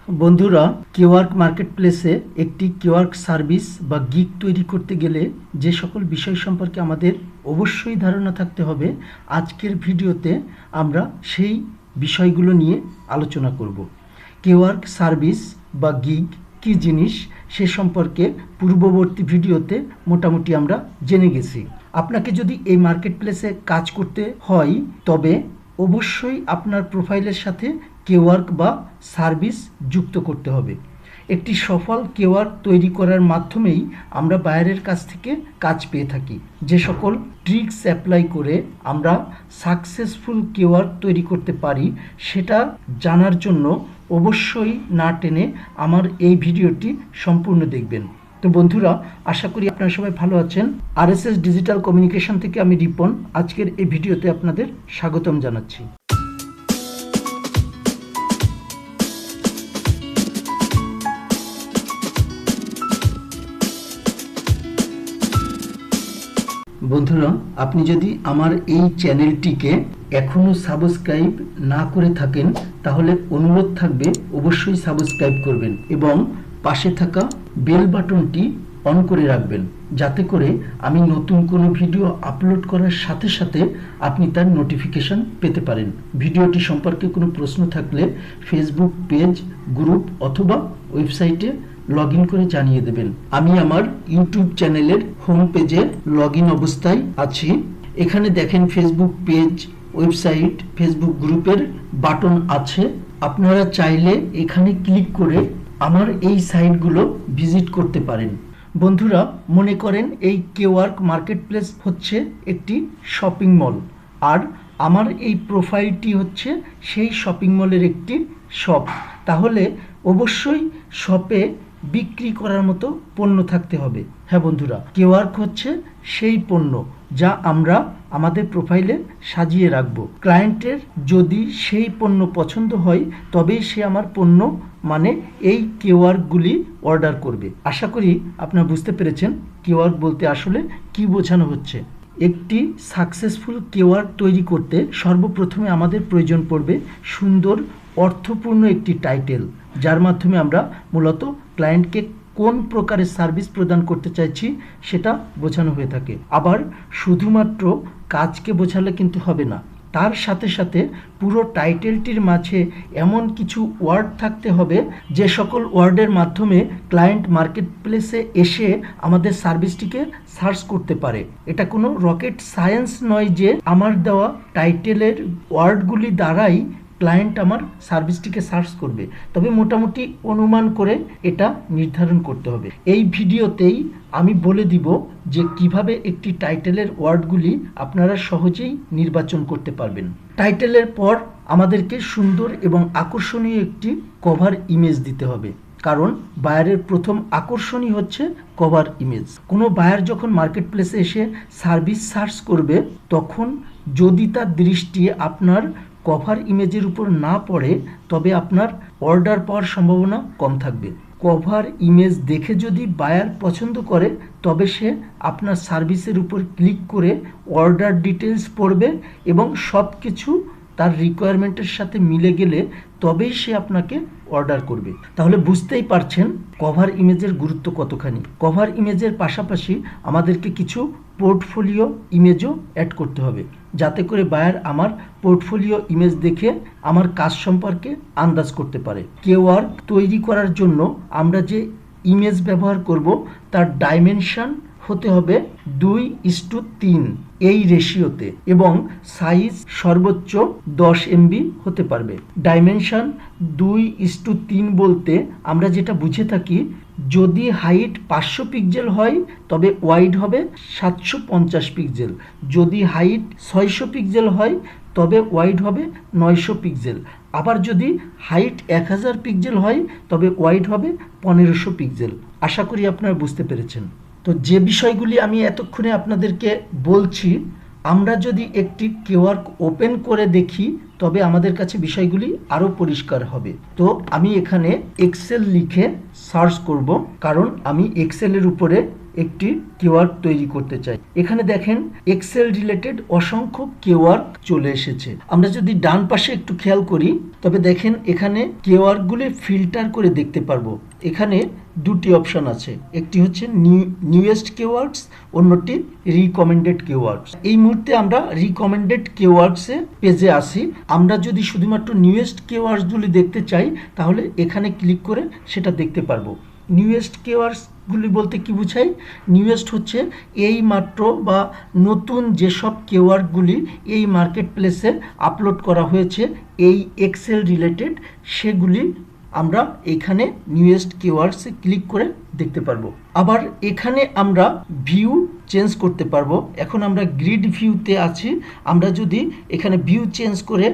বন্ধুরা, কেওয়ার্ক মার্কেটপ্লেসে একটি কেওয়ার্ক সার্ভিস বা গিগ তৈরি করতে গেলে যে সকল বিষয় সম্পর্কে আমাদের অবশ্যই ধারণা থাকতে হবে, আজকের ভিডিওতে আমরা সেই বিষয়গুলো নিয়ে আলোচনা করব। কেওয়ার্ক সার্ভিস বা গিগ কী জিনিস সে সম্পর্কে পূর্ববর্তী ভিডিওতে মোটামুটি আমরা জেনে গেছি। আপনাকে যদি এই মার্কেটপ্লেসে কাজ করতে হয় তবে অবশ্যই আপনার প্রোফাইলের সাথে কেওয়ার্ক বা সার্ভিস যুক্ত করতে হবে। একটি সফল কেওয়ার্ক তৈরি করার মাধ্যমেই আমরা বায়ারের কাছ থেকে কাজ পেয়ে থাকি। যে সকল ট্রিক্স অ্যাপ্লাই করে আমরা সাকসেসফুল কেওয়ার্ক তৈরি করতে পারি সেটা জানার জন্য অবশ্যই না টেনে আমার এই ভিডিওটি সম্পূর্ণ দেখবেন। তো বন্ধুরা, আশা করি আপনারা সবাই ভালো আছেন। আরএসএস ডিজিটাল কমিউনিকেশন থেকে আমি রিপন আজকের এই ভিডিওতে আপনাদের স্বাগতম জানাচ্ছি। বন্ধুরা, আপনি যদি আমার এই চ্যানেলটিকে এখনও সাবস্ক্রাইব না করে থাকেন তাহলে অনুরোধ থাকবে অবশ্যই সাবস্ক্রাইব করবেন এবং পাশে থাকা বেল বাটনটি অন করে রাখবেন, যাতে করে আমি নতুন কোনো ভিডিও আপলোড করার সাথে সাথে আপনি তার নোটিফিকেশন পেতে পারেন। ভিডিওটি সম্পর্কে কোনো প্রশ্ন থাকলে ফেসবুক পেজ, গ্রুপ অথবা ওয়েবসাইটে লগ ইন করে জানিয়ে দেবেন। আমি আমার ইউটিউব চ্যানেলের হোম পেজে লগ ইন অবস্থায় আছি। এখানে দেখেন ফেসবুক পেজ, ওয়েবসাইট, ফেসবুক গ্রুপের বাটন আছে। আপনারা চাইলে এখানে ক্লিক করে আমার এই সাইটগুলো ভিজিট করতে পারেন। বন্ধুরা, মনে করেন এই কেওয়ার্ক মার্কেটপ্লেস হচ্ছে একটি শপিং মল, আর আমার এই প্রোফাইলটি হচ্ছে সেই শপিং মলের একটি শপ। তাহলে অবশ্যই শপে বিক্রি করার মতো পণ্য থাকতে হবে। হ্যাঁ বন্ধুরা, কেওয়ার্ক হচ্ছে সেই পণ্য যা আমরা আমাদের প্রোফাইলে সাজিয়ে রাখবো। ক্লায়েন্টের যদি সেই পণ্য পছন্দ হয় তবেই সে আমার পণ্য মানে এই কেওয়ার্কগুলি অর্ডার করবে। আশা করি আপনারা বুঝতে পেরেছেন কেওয়ার্ক বলতে আসলে কি বোঝানো হচ্ছে। একটি সাকসেসফুল কেওয়ার্ক তৈরি করতে সর্বপ্রথমে আমাদের প্রয়োজন পড়বে সুন্দর অর্থপূর্ণ একটি টাইটেল, যার মাধ্যমে আমরা মূলত ক্লায়েন্টকে কোন প্রকারের সার্ভিস প্রদান করতে চাইছি সেটা বোঝানো হয়ে থাকে। আবার শুধুমাত্র কাজকে বোঝালে কিন্তু হবে না, তার সাথে সাথে পুরো টাইটেলটির মাঝে এমন কিছু ওয়ার্ড থাকতে হবে যে সকল ওয়ার্ডের মাধ্যমে ক্লায়েন্ট মার্কেটপ্লেসে এসে আমাদের সার্ভিসটিকে সার্চ করতে পারে। এটা কোনো রকেট সায়েন্স নয় যে আমার দেওয়া টাইটেলের ওয়ার্ডগুলি দ্বারাই ক্লায়েন্ট আমার সার্ভিসটিকে সার্চ করবে, তবে মোটামুটি অনুমান করে এটা নির্ধারণ করতে হবে। এই ভিডিওতেই আমি বলে দিব যে কিভাবে একটি টাইটেলের ওয়ার্ডগুলি আপনারা সহজেই নির্বাচন করতে পারবেন। টাইটেলের পর আমাদেরকে সুন্দর এবং আকর্ষণীয় একটি কভার ইমেজ দিতে হবে, কারণ বায়ারের প্রথম আকর্ষণই হচ্ছে কভার ইমেজ। কোনো বায়ার যখন মার্কেটপ্লেসে এসে সার্ভিস সার্চ করবে তখন যদি তার দৃষ্টি আপনার কভার ইমেজের উপর না পড়ে তবে আপনার অর্ডার পাওয়ার সম্ভাবনা কম থাকবে। কভার ইমেজ দেখে যদি বায়ার পছন্দ করে তবে সে আপনার সার্ভিসের উপর ক্লিক করে অর্ডার ডিটেলস পড়বে এবং সব কিছু তার রিকোয়ারমেন্টের সাথে মিলে গেলে তবেই সে আপনাকে অর্ডার করবে। তাহলে বুঝতেই পারছেন কভার ইমেজের গুরুত্ব কতখানি। কভার ইমেজের পাশাপাশি আমাদেরকে কিছু পোর্টফোলিও ইমেজও অ্যাড করতে হবে, যাতে করে বায়ার আমার পোর্টফোলিও ইমেজ দেখে আমার কাজ সম্পর্কে আন্দাজ করতে পারে। কেওয়ার্ক তৈরি করার জন্য আমরা যে ইমেজ ব্যবহার করব তার ডাইমেনশন হতে হবে 2:3 এই রেশিওতে এবং সাইজ সর্বোচ্চ 10 MB হতে পারবে। ডাইমেনশন 2:3 বলতে আমরা যেটা বুঝে থাকি, যদি হাইট 500 পিক্সেল হয় তবে ওয়াইড হবে 750 পিক্সেল, যদি হাইট 600 পিক্সেল হয় তবে ওয়াইড হবে 900 পিক্সেল, আবার যদি হাইট 1000 পিক্সেল হয় তবে ওয়াইড হবে 1500 পিক্সেল। আশা করি আপনারা বুঝতে পেরেছেন। তো যে বিষয়গুলি আমি এতক্ষণে আপনাদেরকে বলছি, আমরা যদি একটি কেওয়ার্ক ওপেন করে দেখি তবে আমাদের কাছে বিষয়গুলি আরো পরিষ্কার হবে। তো আমি এখানে এক্সেল লিখে সার্চ করব, কারণ আমি এক্সেলের উপরে একটি কিওয়ার্ড তৈরি করতে চাই। এখানে দেখেন এক্সেল রিলেটেড অসংখ্য কিওয়ার্ড চলে এসেছে। আমরা যদি ডান পাশে একটু খেয়াল করি, তবে দেখেন এখানে কিওয়ার্ডগুলি ফিল্টার করে দেখতে পারবো। এখানে দুটি অপশন আছে, একটি হচ্ছে নিউয়েস্ট কিওয়ার্ডস, অন্যটি রিকমেন্ডেড কিওয়ার্ডস। এই মুহূর্তে আমরা রিকমেন্ডেড কিওয়ার্ডসে পেজে আসি। আমরা যদি শুধুমাত্র নিউয়েস্ট কিওয়ার্ডসগুলি দেখতে চাই, তাহলে এখানে ক্লিক করে সেটা দেখতে পারবো। নিউয়েস্ট কিওয়ার্ডসগুলি বলতে কি বোঝায়? নিউয়েস্ট হচ্ছে এই মাত্র বা নতুন যেসব কিওয়ার্ডগুলি এই মার্কেট প্লেসে আপলোড করা হয়েছে এই এক্সেল রিলেটেড, সেগুলি আমরা এখানে নিউয়েস্ট কিওয়ার্ডসে ক্লিক করে দেখতে পারবো। আবার এখানে আমরা ভিউ চেঞ্জ করতে পারবো। এখন আমরা গ্রিড ভিউতে আছি। আমরা যদি এখানে ভিউ চেঞ্জ করে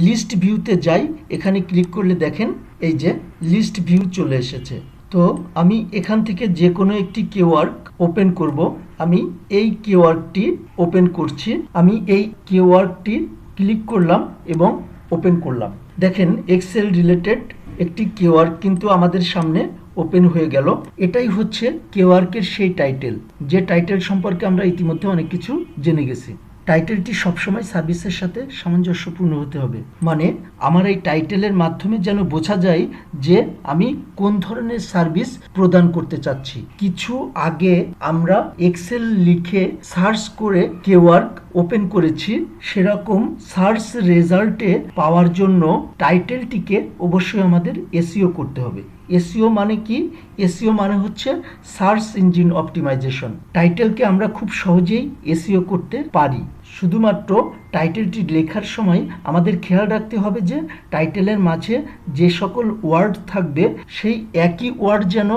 লিস্ট ভিউতে যাই, এখানে ক্লিক করলে দেখেন এই যে লিস্ট ভিউ চলে এসেছে। তো আমি এখান থেকে যে কোনো একটি কিওয়ার্ড ওপেন করব। আমি এই কিওয়ার্ডটি ওপেন করছি। আমি এই কিওয়ার্ডটি ক্লিক করলাম এবং ওপেন করলাম। দেখেন এক্সেল রিলেটেড একটি কিওয়ার্ড কিন্তু আমাদের সামনে ওপেন হয়ে গেল। এটাই হচ্ছে কিওয়ার্ডের সেই টাইটেল, যে টাইটেল সম্পর্কে আমরা ইতিমধ্যে অনেক কিছু জেনে গেছি। টাইটেলটি সবসময় সার্ভিসের সাথে সামঞ্জস্যপূর্ণ হতে হবে, মানে আমার এই টাইটেলের মাধ্যমে যেন বোঝা যায় যে আমি কোন ধরনের সার্ভিস প্রদান করতে চাচ্ছি। কিছু আগে আমরা এক্সেল লিখে সার্চ করে কিওয়ার্ড ওপেন করেছি, সেরকম সার্চ রেজাল্টে পাওয়ার জন্য টাইটেলটিকে অবশ্যই আমাদের এসইও করতে হবে। এসইও মানে কি? এসইও মানে হচ্ছে সার্চ ইঞ্জিন অপটিমাইজেশন। টাইটেলকে আমরা খুব সহজেই এসইও করতে পারি। শুধুমাত্র টাইটেলটি লেখার সময় আমাদের খেয়াল রাখতে হবে যে টাইটেলের মাঝে যে সকল ওয়ার্ড থাকবে সেই একই ওয়ার্ড যেন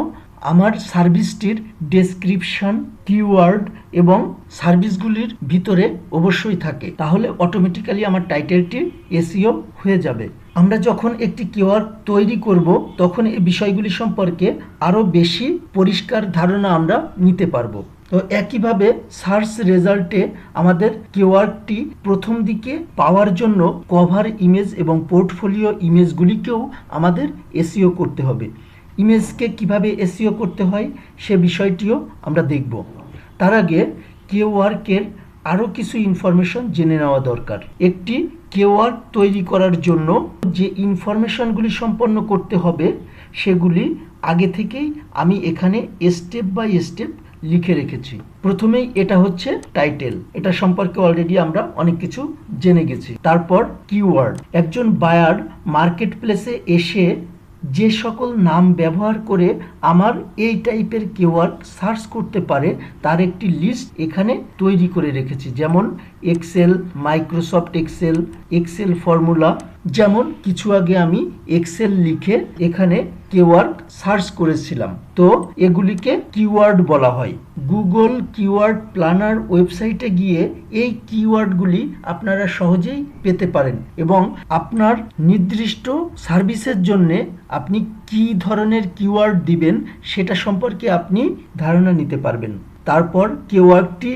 আমার সার্ভিসটির ডেসক্রিপশন, কিওয়ার্ড এবং সার্ভিসগুলির ভিতরে অবশ্যই থাকে। তাহলে অটোমেটিক্যালি আমার টাইটেলটি এসইও হয়ে যাবে। আমরা যখন একটি কিওয়ার্ড তৈরি করব, তখন এই বিষয়গুলি সম্পর্কে আরও বেশি পরিষ্কার ধারণা আমরা নিতে পারবো। তো একইভাবে সার্চ রেজাল্টে আমাদের কিওয়ার্ডটি প্রথম দিকে পাওয়ার জন্য কভার ইমেজ এবং পোর্টফোলিও ইমেজগুলিকেও আমাদের এসইও করতে হবে। ইমেজকে কিভাবে এসইও করতে হয় সে বিষয়টিও আমরা দেখব। তার আগে কিওয়ার্ডের আরও কিছু ইনফরমেশন জেনে নেওয়া দরকার। একটি কিওয়ার্ড তৈরি করার জন্য যে ইনফরমেশনগুলি সম্পন্ন করতে হবে সেগুলি আগে থেকেই আমি এখানে স্টেপ বাই স্টেপ লিখে রেখেছি। প্রথমেই এটা হচ্ছে টাইটেল, এটা সম্পর্কে অলরেডি আমরা অনেক কিছু জেনে গেছি। তারপর কিওয়ার্ড, একজন বায়ার মার্কেট প্লেসে এসে যে সকল নাম ব্যবহার করে আমার এই টাইপের কিওয়ার্ড সার্চ করতে পারে তার একটি লিস্ট এখানে তৈরি করে রেখেছি। যেমন Excel, Microsoft Excel, Excel formula. যেমন কিছু আগে আমি এক্সেল লিখে এখানে কিওয়ার্ড সার্চ করেছিলাম, তো এগুলিকে কিওয়ার্ড বলা হয়। গুগল কিওয়ার্ড প্ল্যানার ওয়েবসাইটে গিয়ে এই কিওয়ার্ডগুলি আপনারা সহজেই পেতে পারেন এবং আপনার নির্দিষ্ট সার্ভিসের জন্য আপনি কি ধরনের কিওয়ার্ড দিবেন সেটা সম্পর্কে আপনি ধারণা নিতে পারবেন। তারপর কিওয়ার্ডটি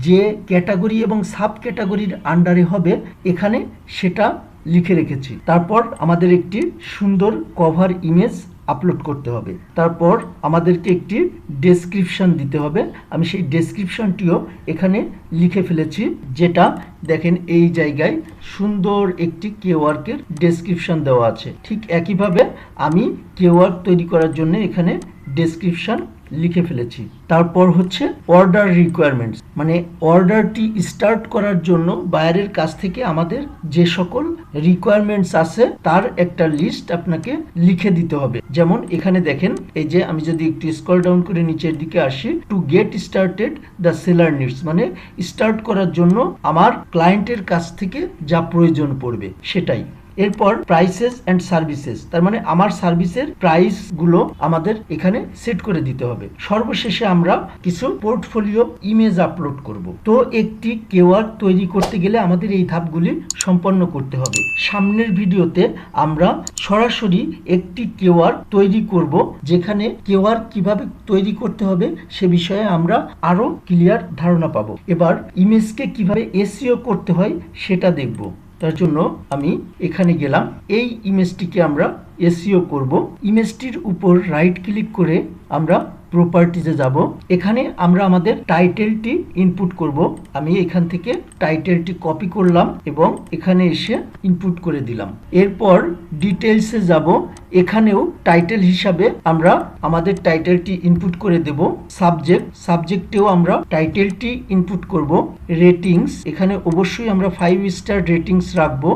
যে ক্যাটাগরি এবং সাব ক্যাটাগরির আন্ডারে হবে এখানে সেটা লিখে রেখেছি। তারপর আমাদের একটি সুন্দর কভার ইমেজ আপলোড করতে হবে। তারপর আমাদেরকে একটি ডেসক্রিপশন দিতে হবে। আমি সেই ডেসক্রিপশনটিও এখানে লিখে ফেলেছি, যেটা দেখেন এই জায়গায় সুন্দর একটি কিওয়ার্ডের ডেসক্রিপশন দেওয়া আছে। ঠিক একইভাবে আমি কিওয়ার্ড তৈরি করার জন্য এখানে ডেসক্রিপশন লিখে ফেলেছি। তারপর হচ্ছে অর্ডার রিকোয়ারমেন্টস, মানে অর্ডারটি স্টার্ট করার জন্য বায়ারের কাছ থেকে আমাদের যে সকল রিকোয়ারমেন্টস আছে তার একটা লিস্ট আপনাকে লিখে দিতে হবে। যেমন এখানে দেখেন এই যে আমি যদি একটু স্ক্রল ডাউন করে নিচের দিকে আসি, to get started the seller needs, মানে স্টার্ট করার জন্য আমার ক্লায়েন্টের কাছ থেকে যা প্রয়োজন পড়বে সেটাই। এরপর প্রাইসেস এন্ড সার্ভিসেস, তার মানে আমার সার্ভিসের প্রাইস গুলো আমাদের এখানে সেট করে দিতে হবে। সর্বশেষে আমরা কিছু পোর্টফোলিও ইমেজ আপলোড করব। তো একটি কিওয়ার্ড তৈরি করতে গেলে আমাদের এই ধাপগুলি সম্পন্ন করতে হবে। সামনের ভিডিওতে আমরা সরাসরি একটি কিওয়ার্ড তৈরি করব, যেখানে কিওয়ার্ড কিভাবে তৈরি করতে হবে সে বিষয়ে আমরা আরো ক্লিয়ার ধারণা পাবো। এবার ইমেজকে কিভাবে এসইও করতে হয় সেটা দেখব। তার জন্য আমি এখানে গেলাম। এই ইমেজটিকে আমরা এসইও করব। ইমেজটির উপর রাইট ক্লিক করে আমরা প্রপার্টিজে যাব। এখানে আমরা আমাদের টাইটেলটি ইনপুট করব। আমি এখান থেকে টাইটেলটি কপি করলাম এবং এখানে এসে ইনপুট করে দিলাম। এরপর ডিটেইলসে যাব। এখানেও টাইটেল হিসাবে আমরা আমাদের টাইটেলটি ইনপুট করে দেব। সাবজেক্টেও আমরা টাইটেলটি ইনপুট করব। রেটিংস, এখানে অবশ্যই আমরা 5 স্টার রেটিংস রাখবো।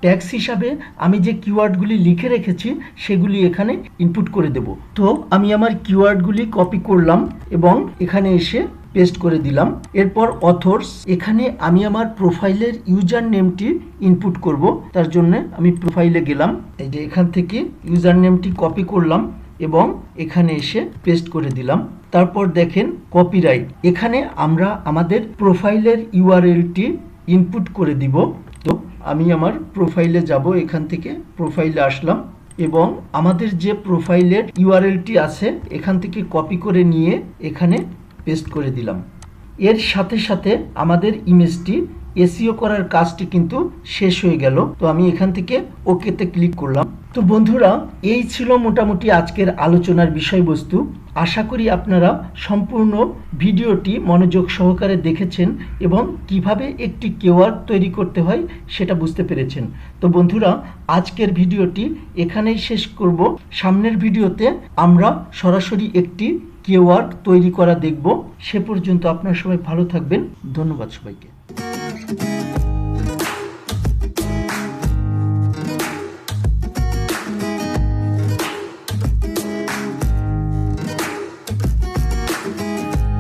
ট্যাক্স হিসাবে আমি যে কিওয়ার্ডগুলি লিখে রেখেছি সেগুলি এখানে ইনপুট করে দেব। তো আমি আমার কিওয়ার্ডগুলি কপি করলাম এবং এখানে এসে পেস্ট করে দিলাম। এরপর অথর্স, এখানে আমি আমার প্রোফাইলের ইউজার নেমটি ইনপুট করব। তার জন্য আমি প্রোফাইলে গেলাম। এই যে এখান থেকে ইউজার নেমটি কপি করলাম এবং এখানে এসে পেস্ট করে দিলাম। তারপর দেখেন কপিরাইট, এখানে আমরা আমাদের প্রোফাইলের ইউআরএলটি ইনপুট করে দিব। তো আমি আমার প্রোফাইলে যাব, এখান থেকে প্রোফাইলে আসলাম এবং আমাদের যে প্রোফাইলের ইউআরএলটি আছে এখান থেকে কপি করে নিয়ে এখানে পেস্ট করে দিলাম। এর সাথে সাথে আমাদের ইমেজটি এসইও করার কাজটি কিন্তু শেষ হয়ে গেল। তো আমি এখান থেকে ওকেতে ক্লিক করলাম। তো বন্ধুরা, এই ছিল মোটামুটি আজকের আলোচনার বিষয়বস্তু। আশা করি আপনারা সম্পূর্ণ ভিডিওটি মনোযোগ সহকারে দেখেছেন এবং কিভাবে একটি কিওয়ার্ড তৈরি করতে হয় সেটা বুঝতে পেরেছেন। তো বন্ধুরা, আজকের ভিডিওটি এখানেই শেষ করব। সামনের ভিডিওতে আমরা সরাসরি একটি কিওয়ার্ড তৈরি করা দেখব। সে পর্যন্ত আপনারা সবাই ভালো থাকবেন। ধন্যবাদ সবাইকে।